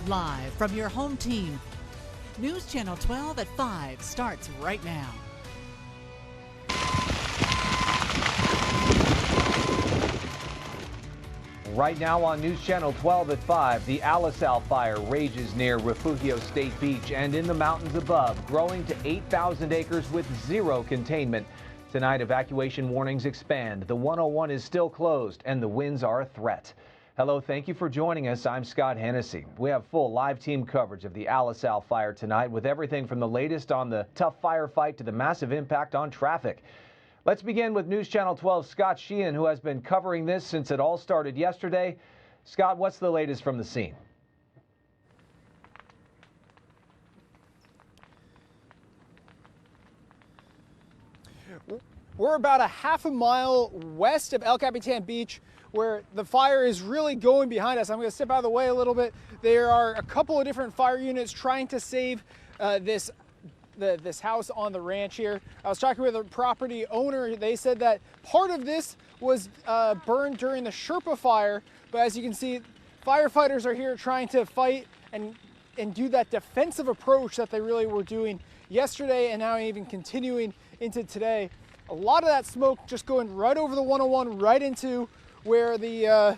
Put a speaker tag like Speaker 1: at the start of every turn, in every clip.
Speaker 1: Live from your home team, News Channel 12 at 5 starts right now.
Speaker 2: Right now on News Channel 12 at 5, the Alisal Fire rages near Refugio State Beach and in the mountains above, growing to 8,000 acres with zero containment. Tonight, evacuation warnings expand. The 101 is still closed and the winds are a threat. Hello, thank you for joining us. I'm Scott Hennessy. We have full live team coverage of the Alisal Fire tonight with everything from the latest on the tough firefight to the massive impact on traffic. Let's begin with News Channel 12's Scott Sheehan, who has been covering this since it all started yesterday. Scott, what's the latest from the scene?
Speaker 3: We're about a half a mile west of El Capitan Beach, where the fire is really going behind us. I'm going to step out of the way a little bit. There are a couple of different fire units trying to save this house on the ranch here. I was talking with a property owner. They said that part of this was burned during the Sherpa fire, but as you can see, firefighters are here trying to fight and do that defensive approach that they really were doing yesterday and now even continuing into today. A lot of that smoke just going right over the 101, right into where the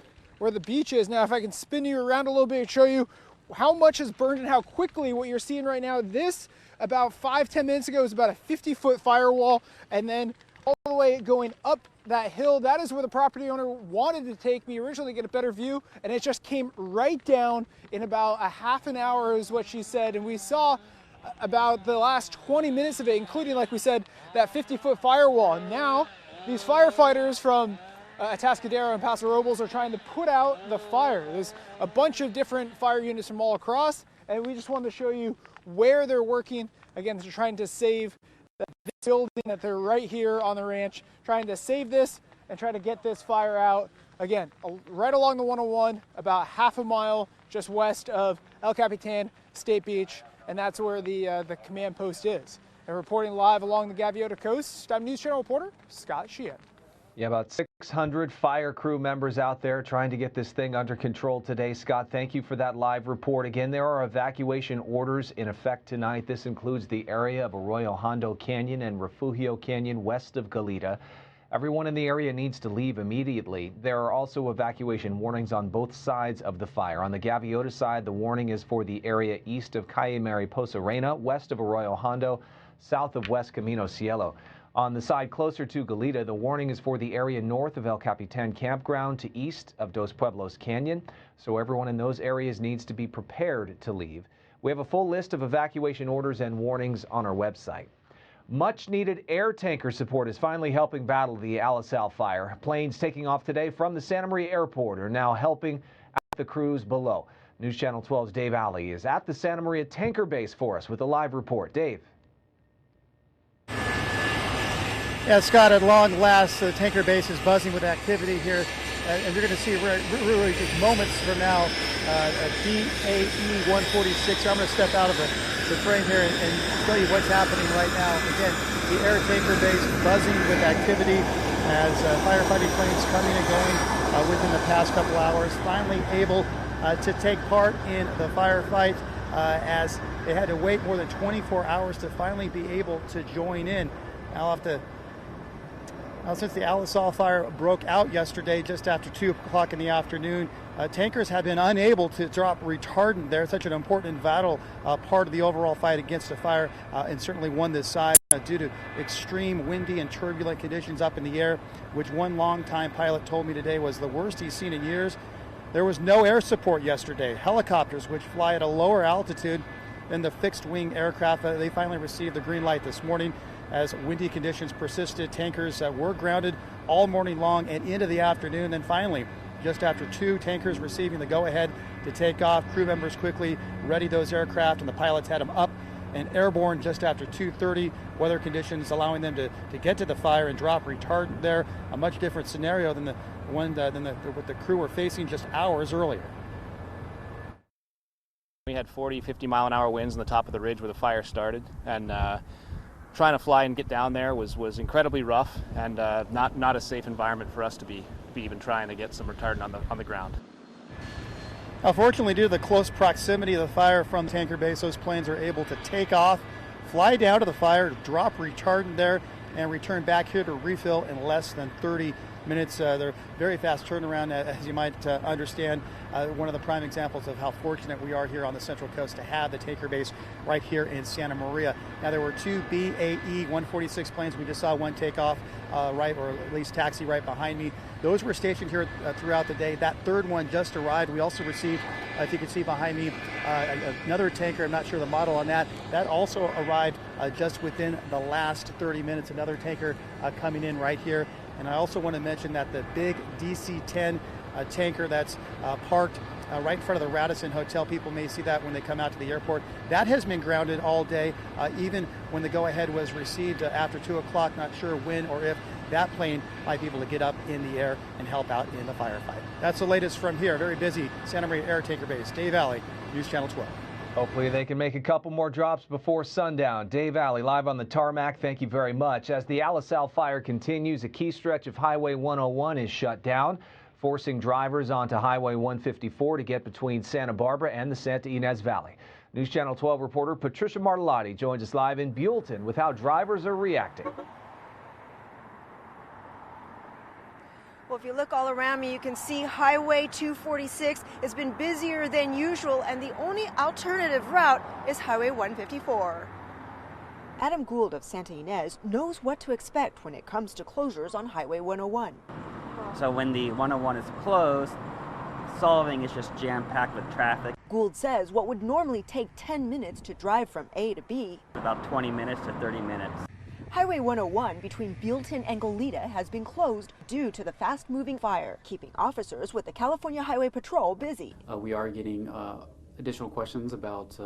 Speaker 3: beach is. Now, if I can spin you around a little bit and show you how much is burned and how quickly, what you're seeing right now, this about 5-10 minutes ago was about a 50-foot firewall, and then all the way going up that hill, that is where the property owner wanted to take me originally to get a better view, and it just came right down in about a half an hour is what she said. And we saw about the last 20 minutes of it, including, like we said, that 50-foot firewall. And now these firefighters from Atascadero and Paso Robles are trying to put out the fire. There's a bunch of different fire units from all across, and we just wanted to show you where they're working. Again, they're trying to save this building, that they're right here on the ranch, trying to save this and try to get this fire out. Again, right along the 101, about half a mile just west of El Capitan State Beach, and that's where the command post is. And reporting live along the Gaviota coast, I'm News Channel reporter Scott Sheehan.
Speaker 2: Yeah, about 600 fire crew members out there trying to get this thing under control today. Scott, thank you for that live report. Again, there are evacuation orders in effect tonight. This includes the area of Arroyo Hondo Canyon and Refugio Canyon west of Goleta. Everyone in the area needs to leave immediately. There are also evacuation warnings on both sides of the fire. On the Gaviota side, the warning is for the area east of Calle Mariposa Reina, west of Arroyo Hondo, south of West Camino Cielo. On the side closer to Goleta, the warning is for the area north of El Capitan Campground to east of Dos Pueblos Canyon. So everyone in those areas needs to be prepared to leave. We have a full list of evacuation orders and warnings on our website. Much needed air tanker support is finally helping battle the Alisal Fire. Planes taking off today from the Santa Maria Airport are now helping out the crews below. News Channel 12's Dave Alley is at the Santa Maria tanker base for us with a live report. Dave.
Speaker 4: Yeah, Scott, at long last, the tanker base is buzzing with activity here, and you're going to see really just moments from now a DAE 146. I'm going to step out of the frame here and show you what's happening right now. Again, the air tanker base buzzing with activity as firefighting planes coming and going within the past couple hours, finally able to take part in the firefight as they had to wait more than 24 hours to finally be able to join in. Now, since the Alisal Fire broke out yesterday just after 2 o'clock in the afternoon, tankers have been unable to drop retardant there. Such an important and vital part of the overall fight against the fire, and certainly one this size due to extreme windy and turbulent conditions up in the air, which one longtime pilot told me today was the worst he's seen in years. There was no air support yesterday. Helicopters, which fly at a lower altitude than the fixed-wing aircraft, they finally received the green light this morning. As windy conditions persisted, tankers were grounded all morning long and into the afternoon. Then finally, just after 2 tankers receiving the go-ahead to take off, crew members quickly readied those aircraft, and the pilots had them up and airborne just after 2:30. Weather conditions allowing them to get to the fire and drop retardant there. A much different scenario than what the crew were facing just hours earlier.
Speaker 5: We had 40, 50 mile an hour winds on the top of the ridge where the fire started, and trying to fly and get down there was incredibly rough and not a safe environment for us to be even trying to get some retardant on the ground.
Speaker 4: Fortunately, due to the close proximity of the fire from tanker base, those planes are able to take off, fly down to the fire, drop retardant there, and return back here to refill in less than 30 minutes. They're very fast turnaround, as you might understand. One of the prime examples of how fortunate we are here on the Central Coast to have the tanker base right here in Santa Maria. Now, there were two BAE 146 planes. We just saw one take off right, or at least taxi right behind me. Those were stationed here throughout the day. That third one just arrived. We also received, if you can see behind me, another tanker. I'm not sure the model on that. That also arrived just within the last 30 minutes. Another tanker coming in right here. And I also want to mention that the big DC-10 tanker that's parked right in front of the Radisson Hotel, people may see that when they come out to the airport, that has been grounded all day, even when the go-ahead was received after 2 o'clock. Not sure when or if that plane might be able to get up in the air and help out in the firefight. That's the latest from here. Very busy Santa Maria Air Tanker Base. Dave Alley, News Channel 12.
Speaker 2: Hopefully they can make a couple more drops before sundown. Dave Alley live on the tarmac. Thank you very much. As the Alisal Fire continues, a key stretch of Highway 101 is shut down, forcing drivers onto Highway 154 to get between Santa Barbara and the Santa Ynez Valley. News Channel 12 reporter Patricia Martellotti joins us live in Buellton with how drivers are reacting.
Speaker 6: Well, if you look all around me, you can see Highway 246 has been busier than usual, and the only alternative route is Highway 154. Adam Gould of Santa Ynez knows what to expect when it comes to closures on Highway 101.
Speaker 7: So when the 101 is closed, solving is just jam-packed with traffic.
Speaker 6: Gould says what would normally take 10 minutes to drive from A to B,
Speaker 7: About 20 minutes to 30 minutes.
Speaker 6: Highway 101 between Buellton and Goleta has been closed due to the fast-moving fire, keeping officers with the California Highway Patrol busy.
Speaker 8: We are getting additional questions about,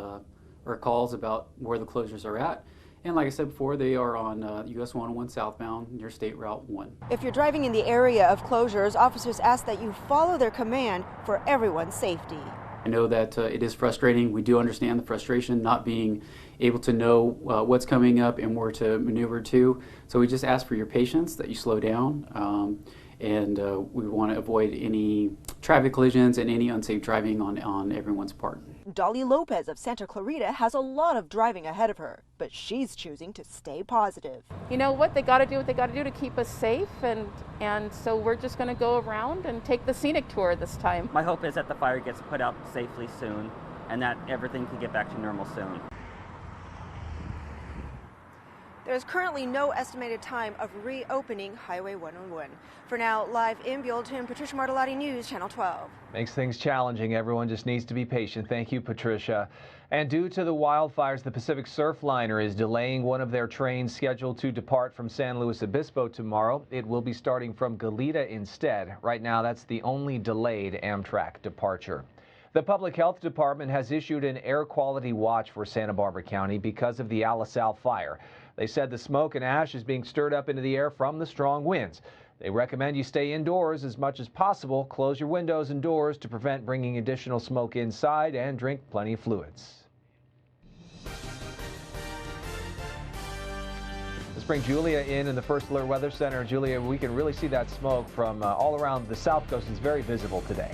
Speaker 8: or calls about where the closures are at. And like I said before, they are on US 101 southbound near State Route 1.
Speaker 6: If you're driving in the area of closures, officers ask that you follow their command for everyone's safety.
Speaker 8: I know that it is frustrating. We do understand the frustration not being able to know what's coming up and where to maneuver to. So we just ask for your patience, that you slow down, and we want to avoid any traffic collisions and any unsafe driving on everyone's part.
Speaker 6: Dolly Lopez of Santa Clarita has a lot of driving ahead of her, but she's choosing to stay positive.
Speaker 9: You know what, they got to do what they got to do to keep us safe, and so we're just going to go around and take the scenic tour this time.
Speaker 7: My hope is that the fire gets put out safely soon and that everything can get back to normal soon.
Speaker 6: There's currently no estimated time of reopening Highway 101. For now, live in Buellton, Patricia Martellotti, News Channel 12.
Speaker 2: Makes things challenging. Everyone just needs to be patient. Thank you, Patricia. And due to the wildfires, the Pacific Surfliner is delaying one of their trains scheduled to depart from San Luis Obispo tomorrow. It will be starting from Goleta instead. Right now, that's the only delayed Amtrak departure. The Public Health Department has issued an air quality watch for Santa Barbara County because of the Alisal Fire. They said the smoke and ash is being stirred up into the air from the strong winds. They recommend you stay indoors as much as possible. Close your windows and doors to prevent bringing additional smoke inside, and drink plenty of fluids. Let's bring Julia in the First Alert Weather Center. Julia, we can really see that smoke from all around the south coast. It's very visible today.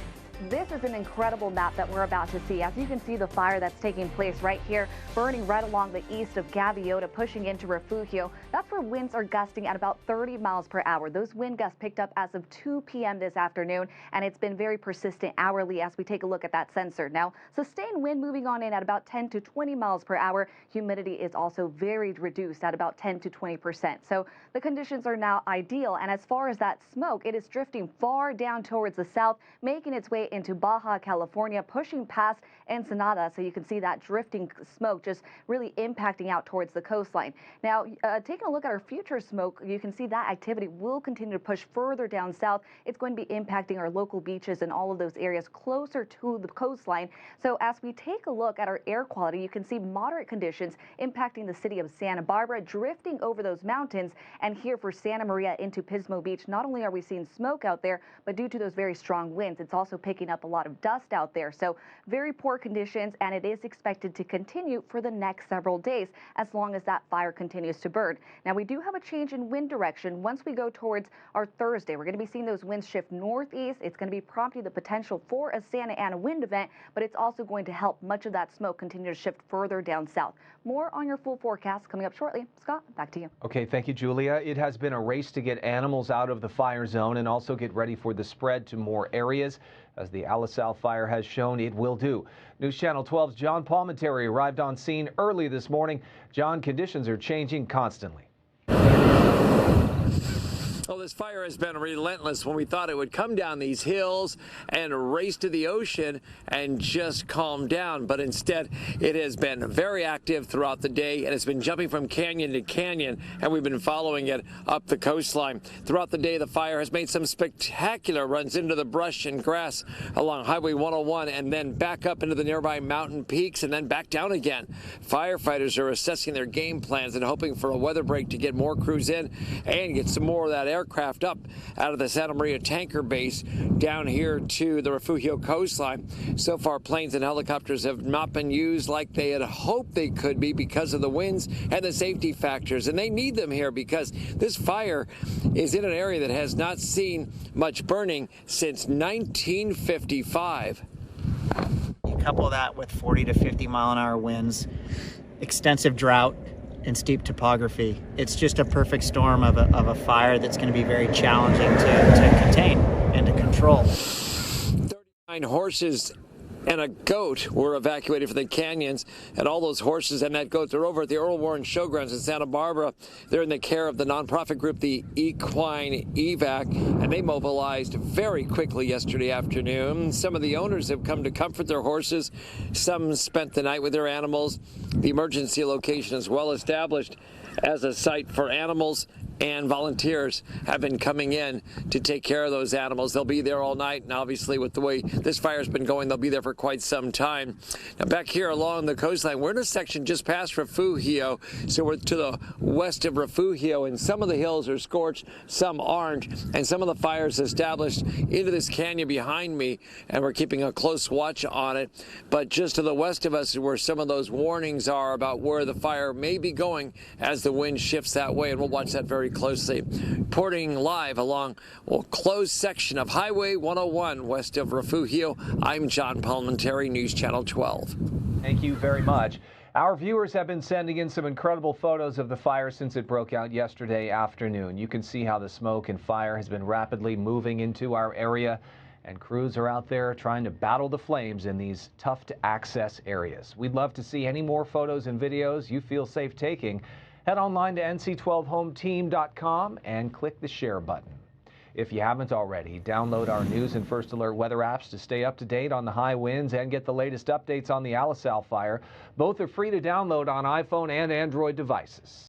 Speaker 10: This is an incredible map that we're about to see. As you can see, the fire that's taking place right here, burning right along the east of Gaviota, pushing into Refugio. That's where winds are gusting at about 30 miles per hour. Those wind gusts picked up as of 2 p.m. this afternoon, and it's been very persistent hourly as we take a look at that sensor. Now, sustained wind moving on in at about 10 to 20 miles per hour. Humidity is also very reduced at about 10 to 20%. So the conditions are now ideal. And as far as that smoke, it is drifting far down towards the south, making its way into Baja California, pushing past Ensenada. So you can see that drifting smoke just really impacting out towards the coastline. Now, taking a look at our future smoke, you can see that activity will continue to push further down south. It's going to be impacting our local beaches and all of those areas closer to the coastline. So as we take a look at our air quality, you can see moderate conditions impacting the city of Santa Barbara, drifting over those mountains. And here for Santa Maria into Pismo Beach, not only are we seeing smoke out there, but due to those very strong winds, it's also picking picking up a lot of dust out there. So very poor conditions, and it is expected to continue for the next several days as long as that fire continues to burn. Now, we do have a change in wind direction. Once we go towards our Thursday, we're going to be seeing those winds shift northeast. It's going to be prompting the potential for a Santa Ana wind event, but it's also going to help much of that smoke continue to shift further down south. More on your full forecast coming up shortly. Scott, back to you.
Speaker 2: Okay, thank you, Julia. It has been a race to get animals out of the fire zone and also get ready for the spread to more areas. As the Alisal Fire has shown, it will do. News Channel 12's John Palmentary arrived on scene early this morning. John, conditions are changing constantly.
Speaker 11: Well, this fire has been relentless. When we thought it would come down these hills and race to the ocean and just calm down, but instead it has been very active throughout the day, and it's been jumping from canyon to canyon, and we've been following it up the coastline. Throughout the day, the fire has made some spectacular runs into the brush and grass along Highway 101 and then back up into the nearby mountain peaks and then back down again. Firefighters are assessing their game plans and hoping for a weather break to get more crews in and get some more of that aircraft up out of the Santa Maria tanker base down here to the Refugio coastline. So far, planes and helicopters have not been used like they had hoped they could be because of the winds and the safety factors, and they need them here because this fire is in an area that has not seen much burning since 1955.
Speaker 12: You couple that with 40 to 50 mile an hour winds, extensive drought, and steep topography. It's just a perfect storm of a fire that's going to be very challenging to contain and to control.
Speaker 11: 39 horses and a goat were evacuated from the canyons, and all those horses and that goat, they're over at the Earl Warren Showgrounds in Santa Barbara. They're in the care of the nonprofit group, the Equine Evac, and they mobilized very quickly yesterday afternoon. Some of the owners have come to comfort their horses. Some spent the night with their animals. The emergency location is well established as a site for animals, and volunteers have been coming in to take care of those animals. They'll be there all night, and obviously with the way this fire's been going, they'll be there for quite some time. Now back here along the coastline, we're in a section just past Refugio, so we're to the west of Refugio, and some of the hills are scorched, some aren't, and some of the fires established into this canyon behind me, and we're keeping a close watch on it. But just to the west of us is where some of those warnings are about where the fire may be going as the wind shifts that way, and we'll watch that very closely. Reporting live along a closed section of Highway 101 west of Refugio, I'm John Palmentary, News Channel 12.
Speaker 2: Thank you very much. Our viewers have been sending in some incredible photos of the fire since it broke out yesterday afternoon. You can see how the smoke and fire has been rapidly moving into our area, and crews are out there trying to battle the flames in these tough to access areas. We'd love to see any more photos and videos you feel safe taking. Head online to nc12hometeam.com and click the share button. If you haven't already, download our News and First Alert weather apps to stay up to date on the high winds and get the latest updates on the Alisal Fire. Both are free to download on iPhone and Android devices.